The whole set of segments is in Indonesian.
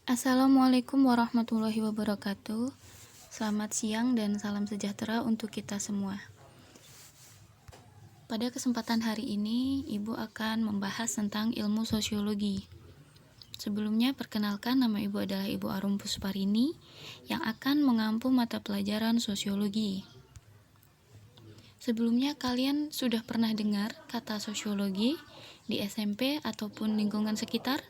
Assalamualaikum warahmatullahi wabarakatuh. Selamat siang dan salam sejahtera untuk kita semua. Pada kesempatan hari ini, Ibu akan membahas tentang ilmu sosiologi. Sebelumnya, perkenalkan, nama Ibu adalah Ibu Arum Pusparini yang akan mengampu mata pelajaran sosiologi. Sebelumnya, kalian sudah pernah dengar kata sosiologi di SMP ataupun lingkungan sekitar?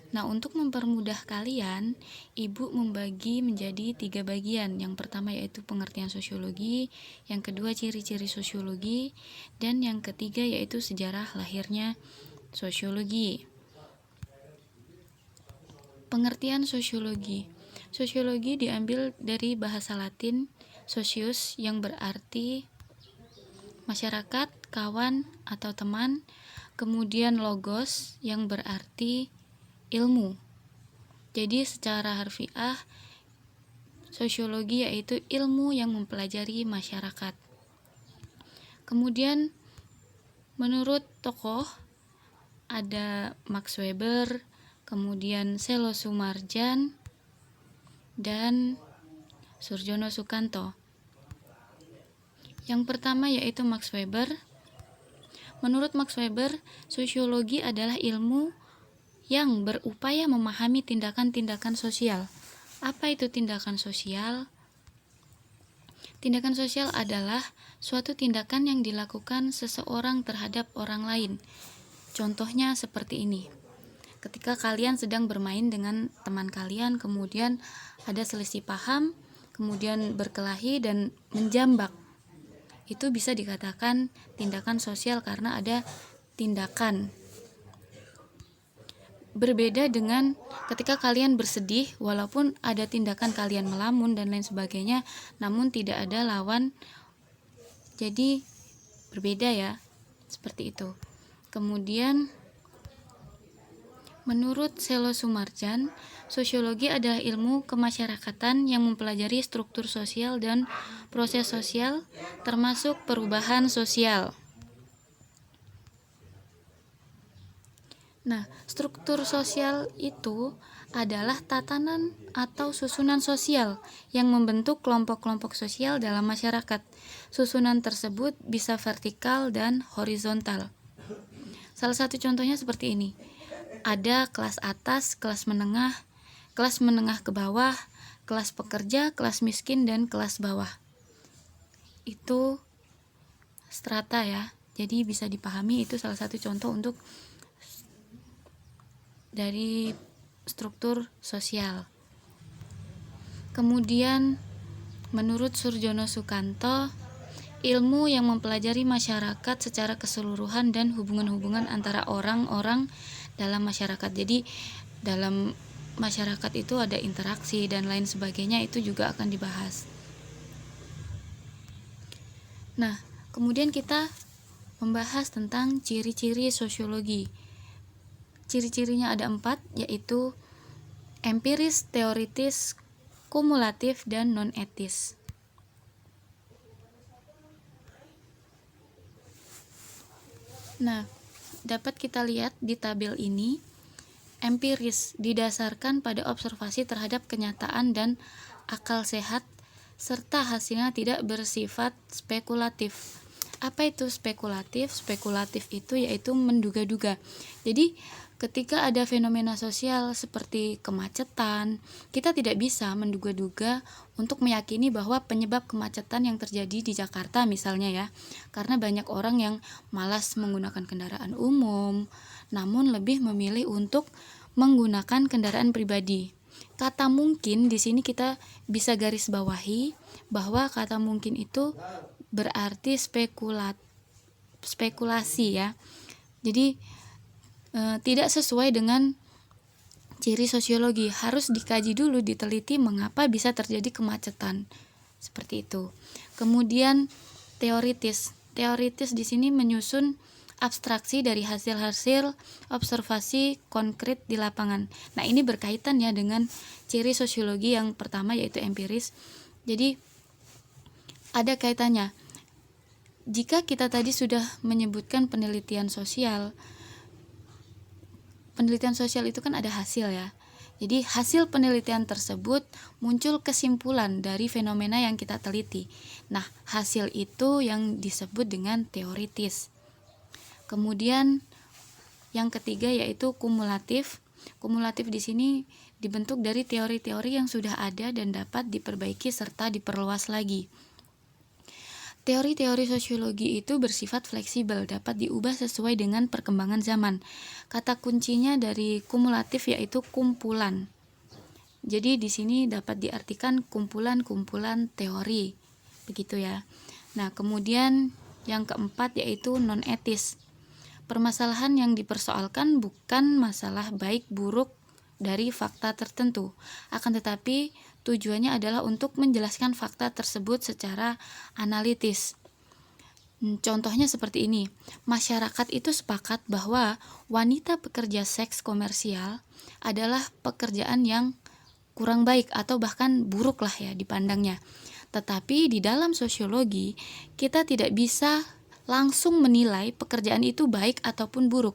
Nah, untuk mempermudah kalian, Ibu membagi menjadi 3 bagian. Yang pertama yaitu pengertian sosiologi, yang kedua ciri-ciri sosiologi, dan yang ketiga yaitu sejarah lahirnya sosiologi. Pengertian sosiologi. Sosiologi diambil dari bahasa Latin socius yang berarti masyarakat, kawan, atau teman, kemudian logos yang berarti ilmu. Jadi secara harfiah, sosiologi yaitu ilmu yang mempelajari masyarakat. Kemudian menurut tokoh ada Max Weber, kemudian Selo Sumarjan, dan Surjono Sukanto. Yang pertama yaitu Max Weber. Menurut Max Weber, sosiologi adalah ilmu yang berupaya memahami tindakan-tindakan sosial. Apa itu tindakan sosial? Tindakan sosial adalah suatu tindakan yang dilakukan seseorang terhadap orang lain. Contohnya seperti ini. Ketika kalian sedang bermain dengan teman kalian, kemudian ada selisih paham, kemudian berkelahi dan menjambak. Itu bisa dikatakan tindakan sosial karena ada tindakan. Berbeda dengan ketika kalian bersedih, walaupun ada tindakan kalian melamun dan lain sebagainya, namun tidak ada lawan, jadi berbeda ya, seperti itu. Kemudian menurut Selo Sumarjan, sosiologi adalah ilmu kemasyarakatan yang mempelajari struktur sosial dan proses sosial, termasuk perubahan sosial. Nah, struktur sosial itu adalah tatanan atau susunan sosial yang membentuk kelompok-kelompok sosial dalam masyarakat. Susunan tersebut bisa vertikal dan horizontal. Salah satu contohnya seperti ini. Ada kelas atas, kelas menengah ke bawah, kelas pekerja, kelas miskin, dan kelas bawah. Itu strata ya. Jadi bisa dipahami itu salah satu contoh untuk dari struktur sosial. Kemudian menurut Surjono Sukanto, ilmu yang mempelajari masyarakat secara keseluruhan dan hubungan-hubungan antara orang-orang dalam masyarakat. Jadi dalam masyarakat itu ada interaksi dan lain sebagainya, itu juga akan dibahas. Nah, kemudian kita membahas tentang ciri-ciri sosiologi. Ciri-cirinya ada 4, yaitu empiris, teoritis, kumulatif, dan non-etis. Nah, dapat kita lihat di tabel ini, empiris didasarkan pada observasi terhadap kenyataan dan akal sehat, serta hasilnya tidak bersifat spekulatif. Apa itu spekulatif? Spekulatif itu yaitu menduga-duga. Jadi ketika ada fenomena sosial seperti kemacetan, kita tidak bisa menduga-duga untuk meyakini bahwa penyebab kemacetan yang terjadi di Jakarta misalnya ya, karena banyak orang yang malas menggunakan kendaraan umum, namun lebih memilih untuk menggunakan kendaraan pribadi. Kata mungkin di sini kita bisa garis bawahi bahwa kata mungkin itu berarti spekulasi ya. Jadi tidak sesuai dengan ciri sosiologi, harus dikaji dulu, diteliti mengapa bisa terjadi kemacetan seperti itu. Kemudian teoritis di sini menyusun abstraksi dari hasil-hasil observasi konkret di lapangan. Nah, ini berkaitan ya dengan ciri sosiologi yang pertama yaitu empiris. Jadi ada kaitannya. Jika kita tadi sudah menyebutkan penelitian sosial, penelitian sosial itu kan ada hasil ya. Jadi hasil penelitian tersebut muncul kesimpulan dari fenomena yang kita teliti. Nah, hasil itu yang disebut dengan teoritis. Kemudian yang ketiga yaitu kumulatif. Kumulatif di sini dibentuk dari teori-teori yang sudah ada dan dapat diperbaiki serta diperluas lagi. Teori-teori sosiologi itu bersifat fleksibel, dapat diubah sesuai dengan perkembangan zaman. Kata kuncinya dari kumulatif yaitu kumpulan. Jadi di sini dapat diartikan kumpulan-kumpulan teori. Begitu ya. Nah, kemudian yang keempat yaitu non-etis. Permasalahan yang dipersoalkan bukan masalah baik buruk dari fakta tertentu, akan tetapi tujuannya adalah untuk menjelaskan fakta tersebut secara analitis. Contohnya seperti ini, masyarakat itu sepakat bahwa wanita pekerja seks komersial adalah pekerjaan yang kurang baik atau bahkan buruk lah ya dipandangnya. Tetapi di dalam sosiologi, kita tidak bisa langsung menilai pekerjaan itu baik ataupun buruk.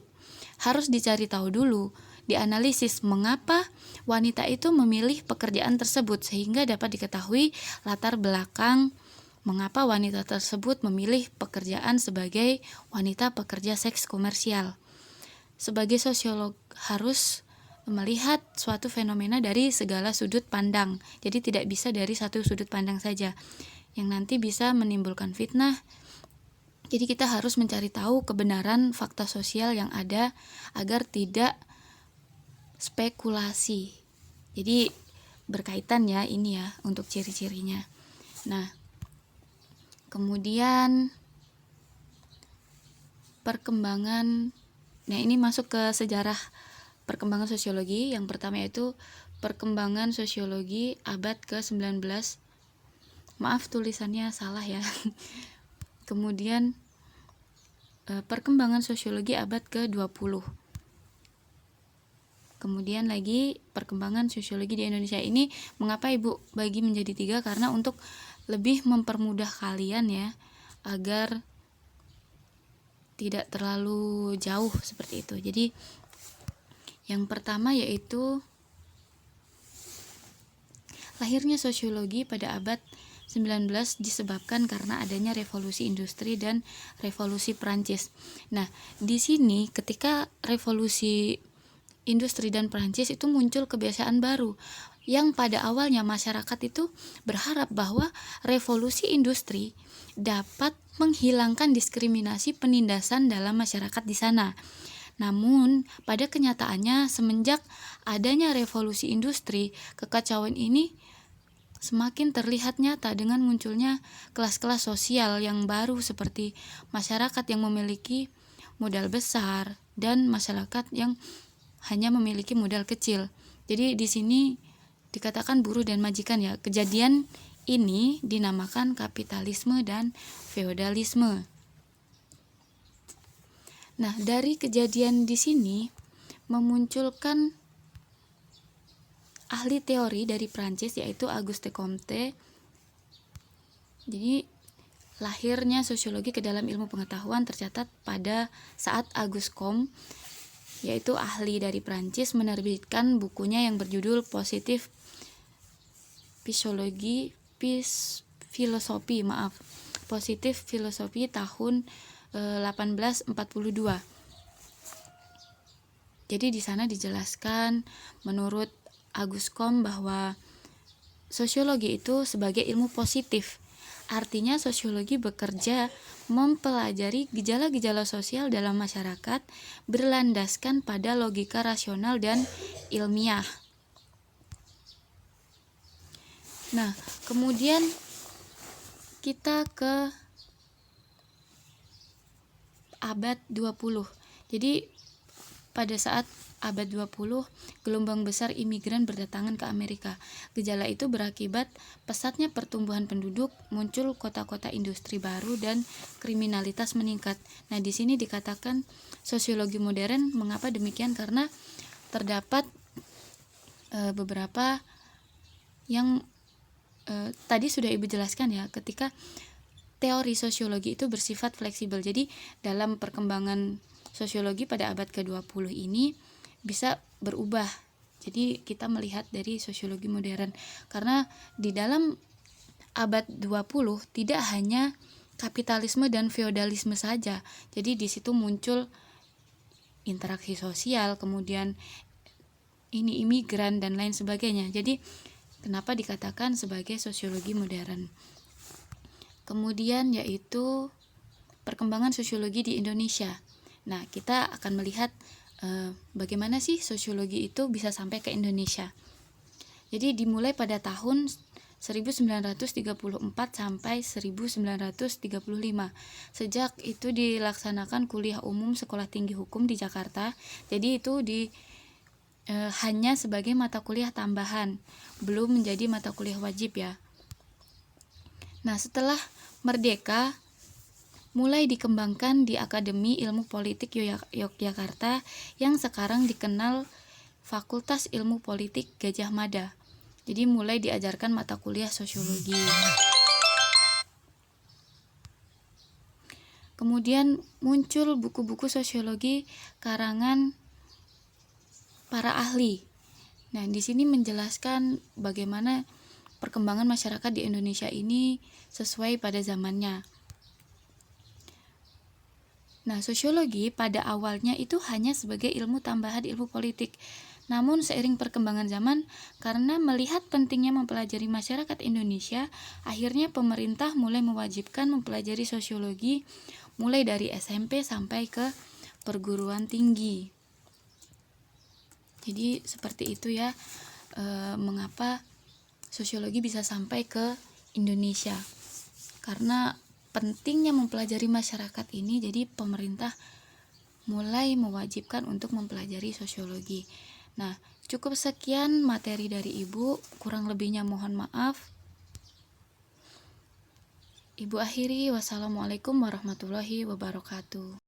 Harus dicari tahu dulu, dianalisis mengapa wanita itu memilih pekerjaan tersebut sehingga dapat diketahui latar belakang mengapa wanita tersebut memilih pekerjaan sebagai wanita pekerja seks komersial. Sebagai sosiolog harus melihat suatu fenomena dari segala sudut pandang. Jadi tidak bisa dari satu sudut pandang saja yang nanti bisa menimbulkan fitnah. Jadi kita harus mencari tahu kebenaran fakta sosial yang ada agar tidak spekulasi. Jadi berkaitan ya ini ya untuk ciri-cirinya. Nah, kemudian perkembangan, nah ini masuk ke sejarah perkembangan sosiologi. Yang pertama yaitu perkembangan sosiologi abad ke-19. Maaf tulisannya salah ya. Kemudian perkembangan sosiologi abad ke-20. Kemudian lagi perkembangan sosiologi di Indonesia ini. Mengapa Ibu bagi menjadi 3? Karena untuk lebih mempermudah kalian ya, agar tidak terlalu jauh seperti itu. Jadi yang pertama yaitu lahirnya sosiologi pada abad 19 disebabkan karena adanya revolusi industri dan revolusi Prancis. Nah, di sini ketika revolusi industri dan Prancis itu muncul kebiasaan baru yang pada awalnya masyarakat itu berharap bahwa revolusi industri dapat menghilangkan diskriminasi penindasan dalam masyarakat di sana. Namun, pada kenyataannya semenjak adanya revolusi industri, kekacauan ini semakin terlihat nyata dengan munculnya kelas-kelas sosial yang baru seperti masyarakat yang memiliki modal besar dan masyarakat yang hanya memiliki modal kecil. Jadi di sini dikatakan buruh dan majikan ya. Kejadian ini dinamakan kapitalisme dan feodalisme. Nah, dari kejadian di sini memunculkan ahli teori dari Prancis yaitu Auguste Comte. Jadi lahirnya sosiologi ke dalam ilmu pengetahuan tercatat pada saat Auguste Comte yaitu ahli dari Prancis menerbitkan bukunya yang berjudul Positif Filosofi tahun 1842. Jadi di sana dijelaskan menurut Auguste Comte bahwa sosiologi itu sebagai ilmu positif. Artinya sosiologi bekerja mempelajari gejala-gejala sosial dalam masyarakat berlandaskan pada logika rasional dan ilmiah. Nah, kemudian kita ke abad 20. Jadi pada saat abad 20, gelombang besar imigran berdatangan ke Amerika. Gejala itu berakibat pesatnya pertumbuhan penduduk, muncul kota-kota industri baru dan kriminalitas meningkat. Nah, di sini dikatakan sosiologi modern. Mengapa demikian? Karena terdapat beberapa yang tadi sudah Ibu jelaskan ya, ketika teori sosiologi itu bersifat fleksibel. Jadi dalam perkembangan sosiologi pada abad ke-20 ini bisa berubah. Jadi kita melihat dari sosiologi modern, karena di dalam abad 20 tidak hanya kapitalisme dan feodalisme saja. Jadi di situ muncul interaksi sosial, kemudian ini imigran dan lain sebagainya. Jadi kenapa dikatakan sebagai sosiologi modern? Kemudian yaitu perkembangan sosiologi di Indonesia. Nah, kita akan melihat bagaimana sih sosiologi itu bisa sampai ke Indonesia. Jadi dimulai pada tahun 1934 sampai 1935. Sejak itu dilaksanakan kuliah umum Sekolah Tinggi Hukum di Jakarta. Jadi itu hanya sebagai mata kuliah tambahan, belum menjadi mata kuliah wajib ya. Nah, setelah merdeka mulai dikembangkan di Akademi Ilmu Politik Yogyakarta yang sekarang dikenal Fakultas Ilmu Politik Gadjah Mada. Jadi mulai diajarkan mata kuliah sosiologi. Kemudian muncul buku-buku sosiologi karangan para ahli. Nah, di sini menjelaskan bagaimana perkembangan masyarakat di Indonesia ini sesuai pada zamannya. Nah, sosiologi pada awalnya itu hanya sebagai ilmu tambahan ilmu politik. Namun seiring perkembangan zaman, karena melihat pentingnya mempelajari masyarakat Indonesia, akhirnya pemerintah mulai mewajibkan mempelajari sosiologi mulai dari SMP sampai ke perguruan tinggi. Jadi seperti itu ya, mengapa sosiologi bisa sampai ke Indonesia. Karena pentingnya mempelajari masyarakat ini, jadi pemerintah mulai mewajibkan untuk mempelajari sosiologi. Nah, cukup sekian materi dari Ibu, kurang lebihnya mohon maaf. Ibu akhiri, wassalamualaikum warahmatullahi wabarakatuh.